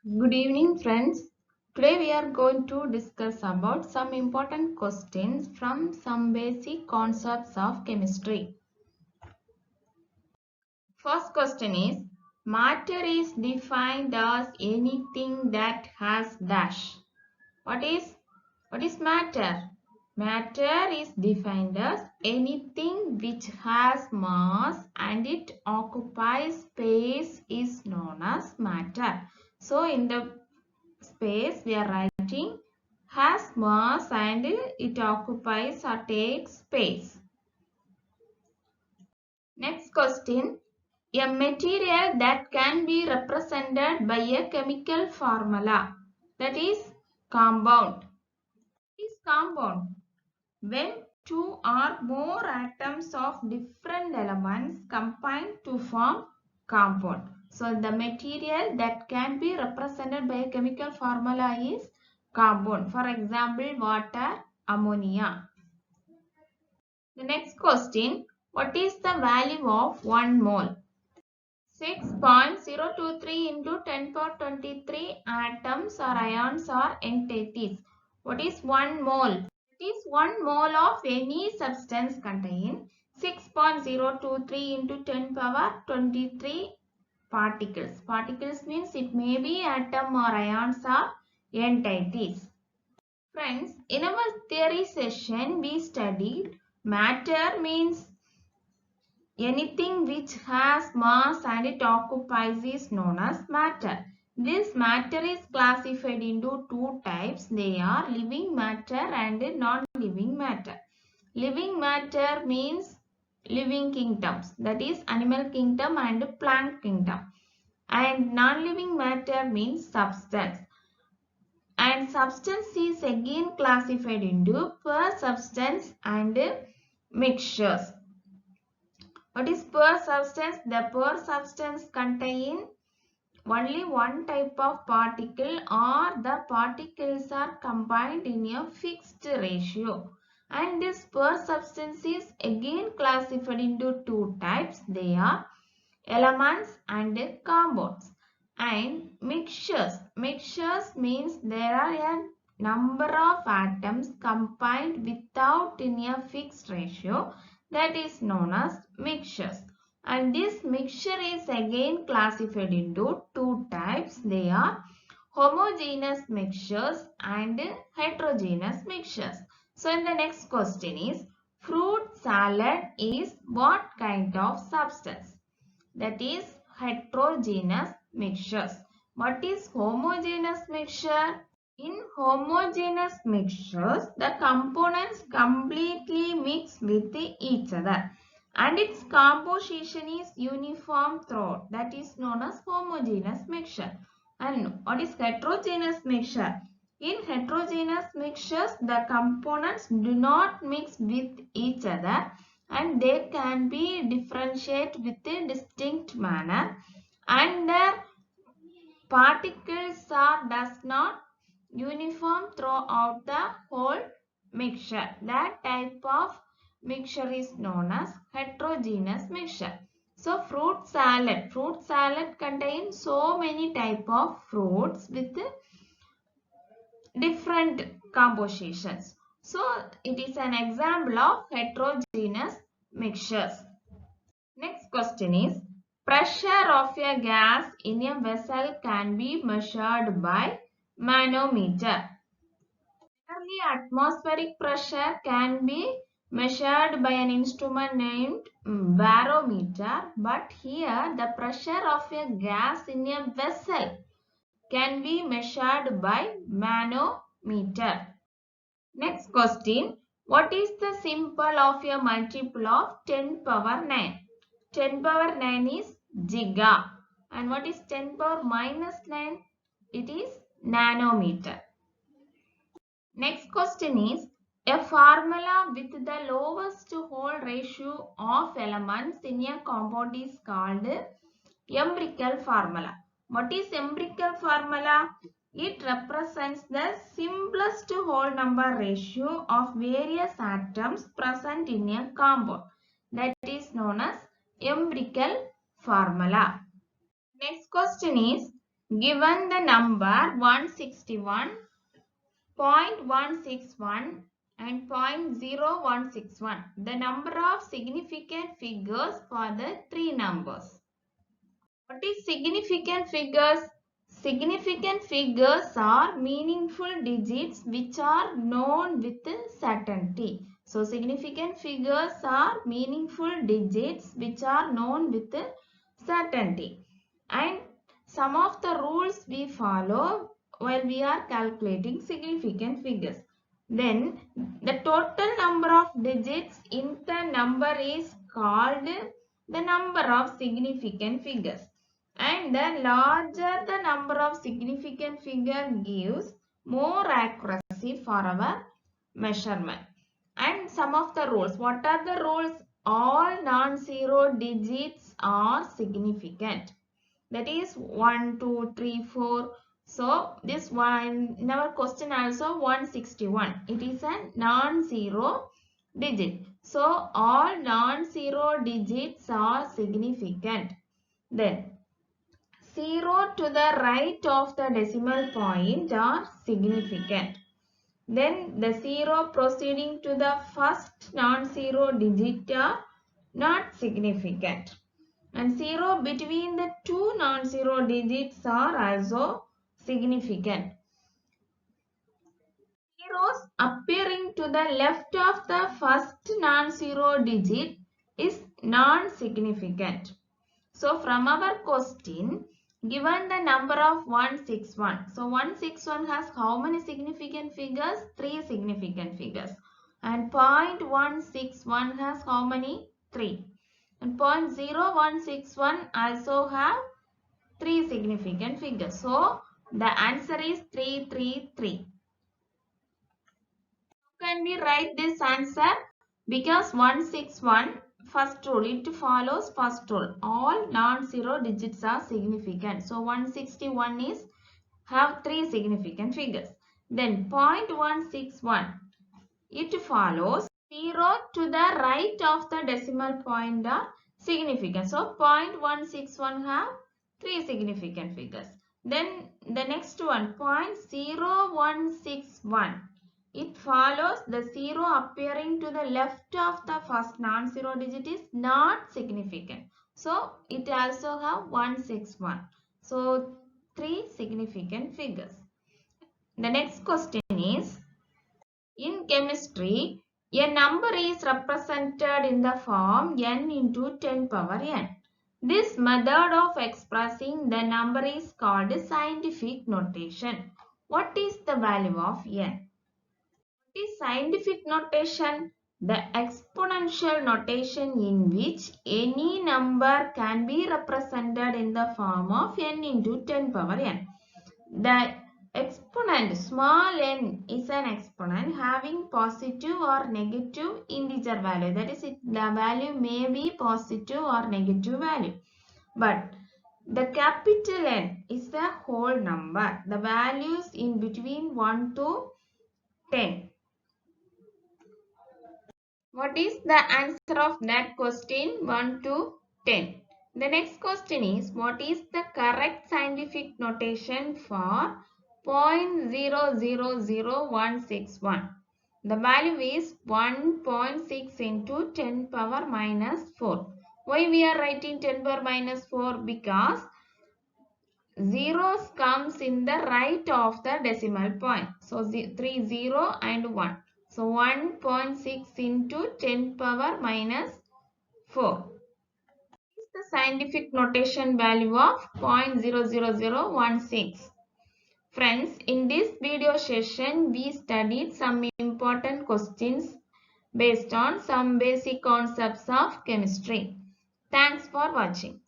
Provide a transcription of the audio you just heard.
Good evening, friends. Today we are going to discuss about some important questions from some basic concepts of chemistry. First question is, matter is defined as anything that has dash. What is matter? Matter is defined as anything which has mass and it occupies space is known as matter. So in the space we are writing has mass and it occupies or takes space. Next question. A material that can be represented by a chemical formula, that is compound. Is compound when two or more atoms of different elements combine to form compound. So the material that can be represented by a chemical formula is compound. For example, water, ammonia. The next question, what is the value of 1 mole? 6.023 into 10 power 23 atoms or ions or entities. What is 1 mole? It is 1 mole of any substance contain 6.023 into 10 power 23 particles. Particles means it may be atom or ions or entities. Friends, in our theory session we studied matter means anything which has mass and it occupies is known as matter. This matter is classified into two types. They are living matter and non-living matter. Living matter means living kingdoms, that is animal kingdom and plant kingdom. And non-living matter means substance. And substance is again classified into pure substance and mixtures. What is pure substance? The pure substance contain only one type of particle or the particles are combined in a fixed ratio. And this pure substance is again classified into two types. They are elements and compounds. And mixtures. Mixtures means there are a number of atoms combined without in a fixed ratio, that is known as mixtures. And this mixture is again classified into two types. They are homogeneous mixtures and heterogeneous mixtures. So in the next question is, fruit salad is what kind of substance? That is heterogeneous mixtures. What is homogeneous mixture? In homogeneous mixtures, the components completely mix with each other and its composition is uniform throughout. That is known as homogeneous mixture. And what is heterogeneous mixture? In heterogeneous mixtures, the components do not mix with each other and they can be differentiated with a distinct manner and their particles are does not uniform throughout the whole mixture. That type of mixture is known as heterogeneous mixture. So fruit salad. Fruit salad contains so many type of fruits with different compositions. So it is an example of heterogeneous mixtures. Next question is, pressure of a gas in a vessel can be measured by manometer. Generally, atmospheric pressure can be measured by an instrument named barometer, but here the pressure of a gas in a vessel can be measured by manometer. Next question, what is the symbol of a multiple of 10 power 9? 10 power 9 is giga. And what is 10 power minus 9? It is nanometer. Next question is, a formula with the lowest whole ratio of elements in a compound is called empirical formula. What is empirical formula? It represents the simplest whole number ratio of various atoms present in a compound. That is known as empirical formula. Next question is, given the number 161, 0.161 and 0.0161, the number of significant figures for the three numbers. What is significant figures? Significant figures are meaningful digits which are known with certainty. So, significant figures are meaningful digits which are known with certainty. And some of the rules we follow while we are calculating significant figures. Then, the total number of digits in the number is called the number of significant figures. And the larger the number of significant figure gives more accuracy for our measurement. And some of the rules. What are the rules? All non-zero digits are significant. That is 1, 2, 3, 4. So this one in our question also 161. It is a non-zero digit. So all non-zero digits are significant. Then 0 to the right of the decimal point are significant. Then the 0 proceeding to the first non-zero digit are not significant. And 0 between the two non-zero digits are also significant. Zeros appearing to the left of the first non-zero digit is non-significant. So from our question, given the number of 161. So 161 has how many significant figures? 3 significant figures. And 0.161 has how many? 3. And 0.0161 also have 3 significant figures. So the answer is 333. How can we write this answer? Because 161, first rule, it follows first rule. All non-zero digits are significant. So 161 is have 3 significant figures. Then 0.161, it follows 0 to the right of the decimal point are significant. So 0.161 have 3 significant figures. Then the next one, 0.0161. It follows the 0 appearing to the left of the first non-zero digit is not significant. So it also have 161. So 3 significant figures. The next question is, in chemistry, a number is represented in the form n into 10 power n. This method of expressing the number is called scientific notation. What is the value of n? What is scientific notation? The exponential notation in which any number can be represented in the form of n into 10 power n. The exponent small n is an exponent having positive or negative integer value. That is, the value may be positive or negative value. But the capital N is a whole number. The values in between 1 to 10. What is the answer of that question? 1 to 10. The next question is, what is the correct scientific notation for 0.000161? The value is 1.6 into 10 power minus 4. Why we are writing 10 power minus 4? Because zeros comes in the right of the decimal point. So 3 0 and 1. So 1.6 into 10 power minus 4. This is the scientific notation value of 0.00016. Friends, in this video session, we studied some important questions based on some basic concepts of chemistry. Thanks for watching.